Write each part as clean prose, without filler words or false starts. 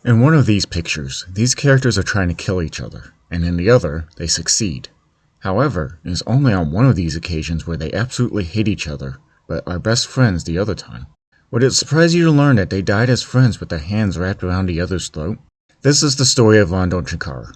In one of these pictures, these characters are trying to kill each other, and in the other, they succeed. However, it is only on one of these occasions where they absolutely hate each other, but are best friends the other time. Would it surprise you to learn that they died as friends with their hands wrapped around the other's throat? This is the story of Londo and G'kar.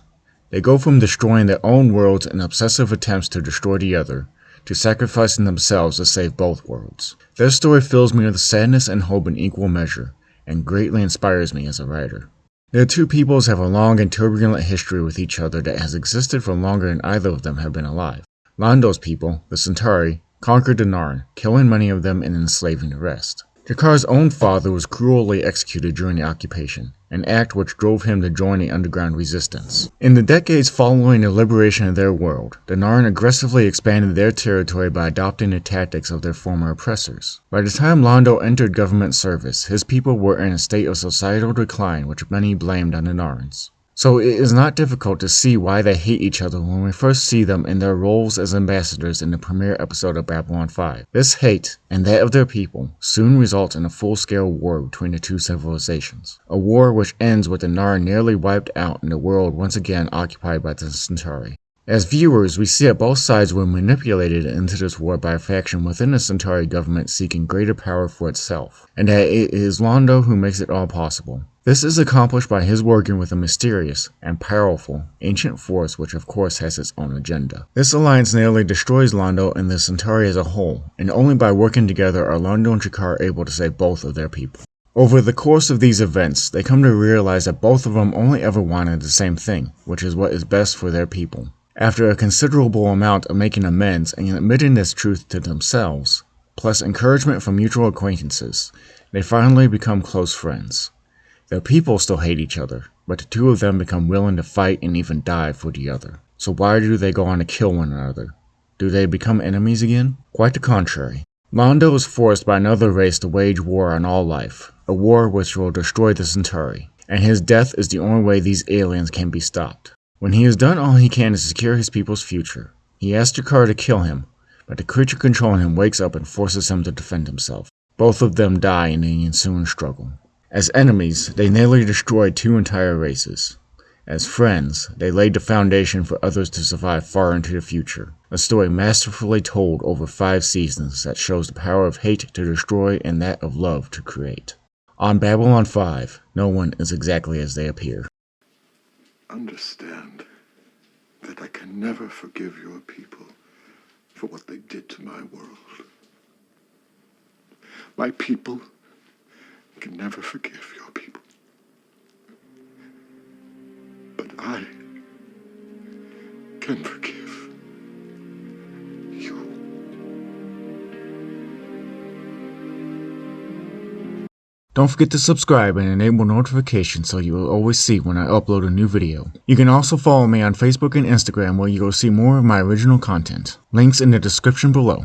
They go from destroying their own worlds in obsessive attempts to destroy the other, to sacrificing themselves to save both worlds. Their story fills me with sadness and hope in equal measure, and greatly inspires me as a writer. Their two peoples have a long and turbulent history with each other that has existed for longer than either of them have been alive. Londo's people, the Centauri, conquered the Narn, killing many of them and enslaving the rest. G'kar's own father was cruelly executed during the occupation, an act which drove him to join the underground resistance. In the decades following the liberation of their world, the Narn aggressively expanded their territory by adopting the tactics of their former oppressors. By the time Londo entered government service, his people were in a state of societal decline which many blamed on the Narns. So it is not difficult to see why they hate each other when we first see them in their roles as ambassadors in the premiere episode of Babylon 5. This hate, and that of their people, soon results in a full-scale war between the two civilizations. A war which ends with the Narn nearly wiped out and the world once again occupied by the Centauri. As viewers, we see that both sides were manipulated into this war by a faction within the Centauri government seeking greater power for itself, and that it is Londo who makes it all possible. This is accomplished by his working with a mysterious and powerful ancient force which of course has its own agenda. This alliance nearly destroys Londo and the Centauri as a whole, and only by working together are Londo and G'kar able to save both of their people. Over the course of these events, they come to realize that both of them only ever wanted the same thing, which is what is best for their people. After a considerable amount of making amends and admitting this truth to themselves, plus encouragement from mutual acquaintances, they finally become close friends. Their people still hate each other, but the two of them become willing to fight and even die for the other. So why do they go on to kill one another? Do they become enemies again? Quite the contrary. Londo is forced by another race to wage war on all life, a war which will destroy the Centauri, and his death is the only way these aliens can be stopped. When he has done all he can to secure his people's future, he asks G'kar to kill him, but the creature controlling him wakes up and forces him to defend himself. Both of them die in the ensuing struggle. As enemies, they nearly destroyed two entire races. As friends, they laid the foundation for others to survive far into the future. A story masterfully told over 5 seasons that shows the power of hate to destroy and that of love to create. On Babylon 5, no one is exactly as they appear. Understand that I can never forgive your people for what they did to my world. My people can never forgive your people. But I can forgive you. Don't forget to subscribe and enable notifications so you will always see when I upload a new video. You can also follow me on Facebook and Instagram where you will see more of my original content. Links in the description below.